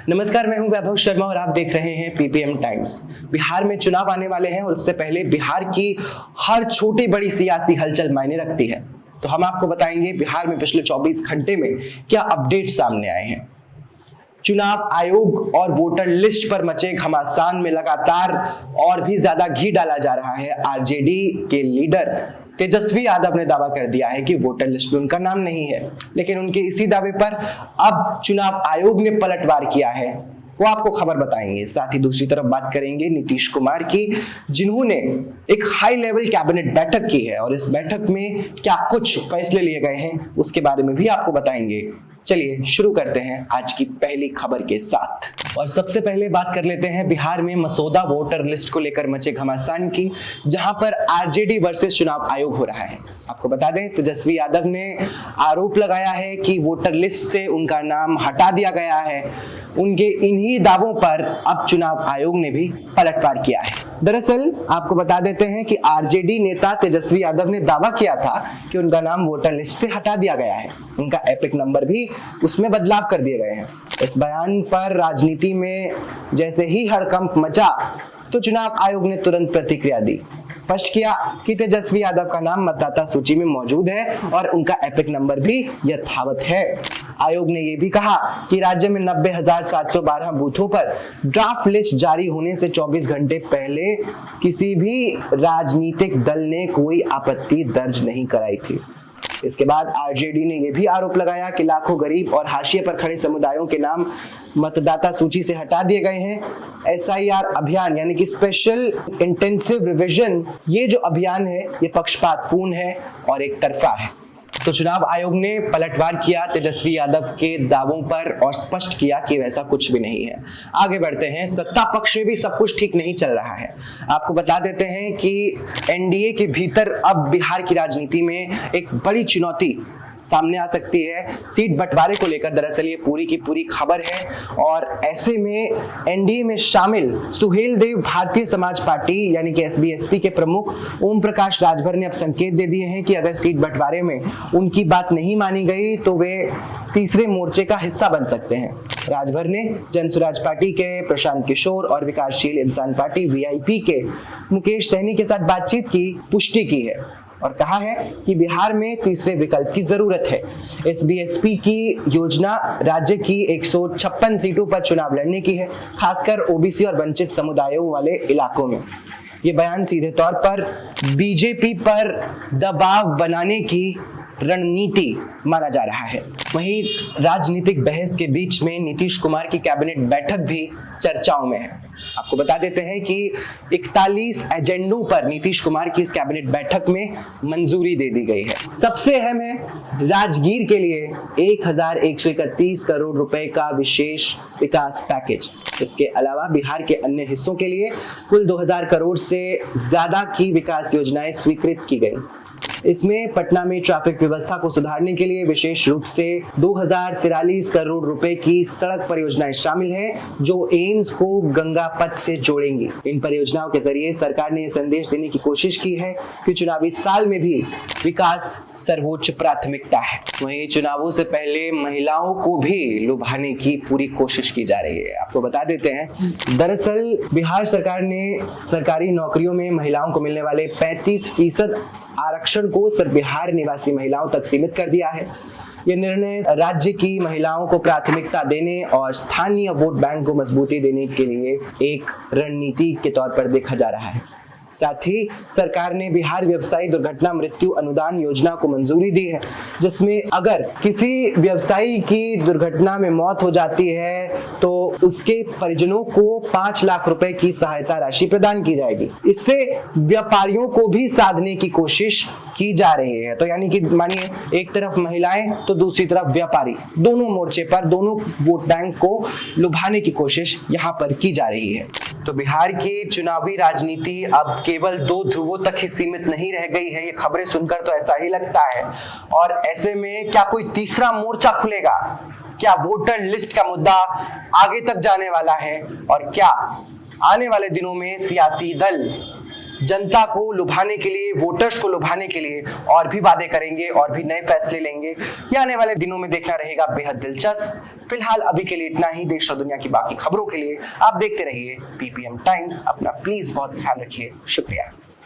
नमस्कार, मैं हूं वैभव शर्मा और आप देख रहे हैं पीपीएम टाइम्स। बिहार में चुनाव आने वाले हैं और उससे पहले बिहार की हर छोटी बड़ी सियासी हलचल मायने रखती है। तो हम आपको बताएंगे बिहार में पिछले 24 घंटे में क्या अपडेट सामने आए हैं। चुनाव आयोग और वोटर लिस्ट पर मचे घमासान में लगातार और भी ज्यादा घी डाला जा रहा है। आरजेडी के लीडर तेजस्वी यादव ने दावा कर दिया है कि वोटर लिस्ट में उनका नाम नहीं है, लेकिन उनके इसी दावे पर अब चुनाव आयोग ने पलटवार किया है, वो आपको खबर बताएंगे। साथ ही दूसरी तरफ बात करेंगे नीतीश कुमार की, जिन्होंने एक हाई लेवल कैबिनेट बैठक की है और इस बैठक में क्या कुछ फैसले लिए गए हैं उसके बारे में भी आपको बताएंगे। चलिए शुरू करते हैं आज की पहली खबर के साथ। और सबसे पहले बात कर लेते हैं बिहार में मसौदा वोटर लिस्ट को लेकर मचे घमासान की, जहां पर आरजेडी वर्सेस चुनाव आयोग हो रहा है। आपको बता दें, तेजस्वी यादव ने आरोप लगाया है कि वोटर लिस्ट से उनका नाम हटा दिया गया है। उनके इन्हीं दावों पर अब चुनाव आयोग ने भी पलटवार किया है। दरअसल आपको बता देते हैं कि आरजेडी नेता तेजस्वी यादव ने दावा किया था कि उनका नाम वोटर लिस्ट से हटा दिया गया है, उनका एपिक नंबर भी उसमें बदलाव कर दिए गए हैं। इस बयान पर राजनीति में जैसे ही हड़कंप मचा तो चुनाव आयोग ने तुरंत प्रतिक्रिया दी, स्पष्ट किया कि तेजस्वी यादव का नाम मतदाता सूची में मौजूद है और उनका एपिक नंबर भी यथावत है। आयोग ने यह भी कहा कि राज्य में 90,712 बूथों पर ड्राफ्ट लिस्ट जारी होने से 24 घंटे पहले किसी भी राजनीतिक दल ने कोई आपत्ति दर्ज नहीं कराई थी। इसके बाद आरजेडी ने यह भी आरोप लगाया कि लाखों गरीब और हाशिए पर खड़े समुदायों के नाम मतदाता सूची से हटा दिए गए हैं। एसआईआर अभियान यानी कि स्पेशल इंटेंसिव रिवीजन, ये जो अभियान है ये पक्षपातपूर्ण है और एक तरफा है। तो चुनाव आयोग ने पलटवार किया तेजस्वी यादव के दावों पर और स्पष्ट किया कि वैसा कुछ भी नहीं है। आगे बढ़ते हैं, सत्ता पक्ष में भी सब कुछ ठीक नहीं चल रहा है। आपको बता देते हैं कि एनडीए के भीतर अब बिहार की राजनीति में एक बड़ी चुनौती सामने आ सकती है सीट बंटवारे को लेकर। दरअसल ये पूरी की पूरी खबर है और ऐसे में एनडीए में शामिल सुहेल देव भारतीय समाज पार्टी यानी कि एसबीएसपी के प्रमुख ओम प्रकाश राजभर ने अब संकेत दे दिए हैं कि अगर सीट बंटवारे में उनकी बात नहीं मानी गई तो वे तीसरे मोर्चे का हिस्सा बन सकते हैं। राजभर ने जनसुराज पार्टी के प्रशांत किशोर और विकासशील इंसान पार्टी वीआईपी के मुकेश सहनी के साथ बातचीत की पुष्टि की है और कहा है कि बिहार में तीसरे विकल्प की जरूरत है। एसबीएसपी की योजना राज्य की 156 सीटों पर चुनाव लड़ने की है, खासकर ओबीसी और वंचित समुदायों वाले इलाकों में। ये बयान सीधे तौर पर बीजेपी पर दबाव बनाने की रणनीति माना जा रहा है। वहीं राजनीतिक बहस के बीच में नीतीश कुमार की कैबिनेट बैठक भी चर्चाओं में है। आपको बता देते हैं कि 41 एजेंडों पर नीतीश कुमार की इस कैबिनेट बैठक में मंजूरी दे दी गई है। सबसे अहम है राजगीर के लिए 1131 करोड़ रुपए का विशेष विकास पैकेज। इसके अलावा बिहार के अन्य हिस्सों के लिए कुल 2000 करोड़ से ज्यादा की विकास योजनाएं स्वीकृत की गई। इसमें पटना में ट्रैफिक व्यवस्था को सुधारने के लिए विशेष रूप से 2043 करोड़ रुपए की सड़क परियोजनाएं शामिल हैं, जो एम्स को गंगा पथ से जोड़ेंगी। इन परियोजनाओं के जरिए सरकार ने यह संदेश देने की कोशिश की है कि चुनावी साल में भी विकास सर्वोच्च प्राथमिकता है। वहीं चुनावों से पहले महिलाओं को भी लुभाने की पूरी कोशिश की जा रही है। आपको बता देते हैं, दरअसल बिहार सरकार ने सरकारी नौकरियों में महिलाओं को मिलने वाले 35% आरक्षण को सिर्फ बिहार निवासी महिलाओं तक सीमित कर दिया है। यह निर्णय राज्य की महिलाओं को प्राथमिकता देने और स्थानीय वोट बैंक को मजबूती देने के लिए एक रणनीति के तौर पर देखा जा रहा है। साथ ही सरकार ने बिहार व्यवसायी दुर्घटना मृत्यु अनुदान योजना को मंजूरी दी है, जिसमें अगर किसी व्यवसायी की दुर्घटना में मौत हो जाती है तो उसके परिजनों को 5 लाख रुपए की सहायता राशि प्रदान की जाएगी। इससे व्यापारियों को भी साधने की कोशिश की जा रही है। तो यानी कि मानिए एक तरफ महिलाएं तो दूसरी तरफ व्यापारी, दोनों मोर्चे पर दोनों वोट बैंक को लुभाने की कोशिश यहाँ पर की जा रही है। तो बिहार की चुनावी राजनीति अब केवल 2 ध्रुवों तक ही सीमित नहीं रह गई है। ये खबरें सुनकर तो ऐसा ही लगता है। और ऐसे में क्या कोई तीसरा मोर्चा खुलेगा? क्या वोटर लिस्ट का मुद्दा आगे तक जाने वाला है? और क्या आने वाले दिनों में सियासी दल जनता को लुभाने के लिए, वोटर्स को लुभाने के लिए और भी वादे करेंगे और भी नए फैसले लेंगे? ये आने वाले दिनों में देखना रहेगा बेहद दिलचस्प। फिलहाल अभी के लिए इतना ही। देश और दुनिया की बाकी खबरों के लिए आप देखते रहिए PPM टाइम्स। अपना प्लीज बहुत ख्याल रखिए। शुक्रिया।